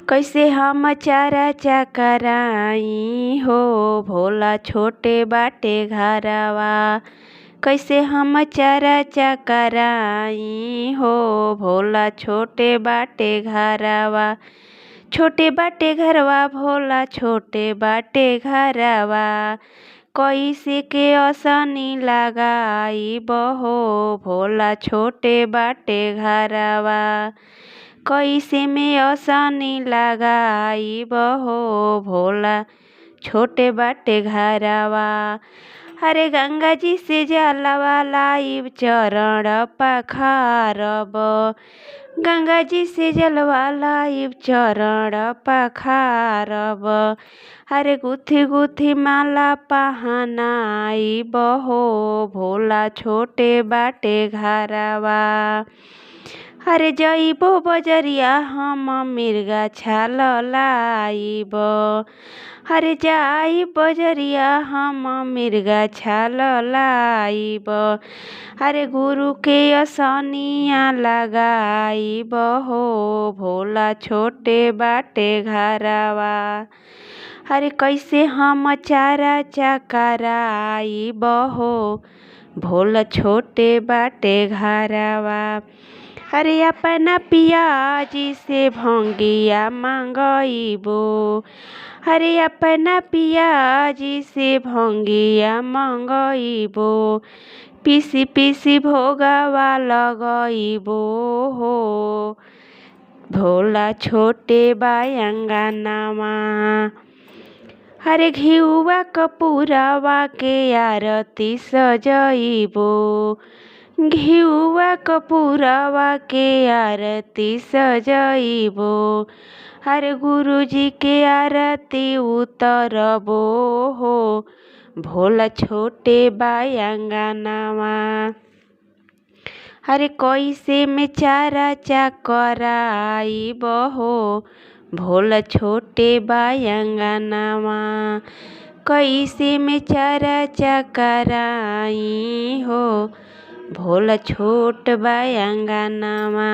कैसे हम चारा चकराई हो भोला छोटे बाटे घरवा। कैसे हम चारा चकराई हो भोला छोटे बाटे घरवा। छोटे बाटे घरवा भोला छोटे बाटे घरवा। कैसे के असनी लगाई बहो भोला छोटे बाटे घरवा। कैसे में असनी लगाई बहो भोला छोटे बाटे घरवा। अरे गंगा जी से जलवा लाइब चरण पखारब। गंगा जी से जलवा लाइब चरण पखारब। अरे गुथी गुथी माला पहनाई बहो भोला छोटे बाटे घरवा। अरे जइबो बजरिया हम मिर्गा छाल लाइब। अरे जाई बजरिया हम मिर्गा छाल लाइब। अरे गुरु के असनिया लगाइब हो भोला छोटे बाटे घरवा। अरे कैसे हम चारा चकराइब हो भोला छोटे बाटे घरवा। अरे अपना पियाजी से भंगिया मांगइबो। अरे अपना पियाजी से भंगिया मांगइबो। पीसी पीसी भोगवा लगइबो हो भोला छोटे बायंगनावा। अरे घिउवा कपूरवा के आरती सजइबो। घिउवा कपूरवा के आरती सजइबो। अरे गुरुजी के आरती उतरबो हो भोला छोटे बायंगनावा। अरे कैसे में चारा चकराइब हो भोला छोटे बायंगनावा। कैसे में चारा चकराई हो भोला छोट बायंगनावा।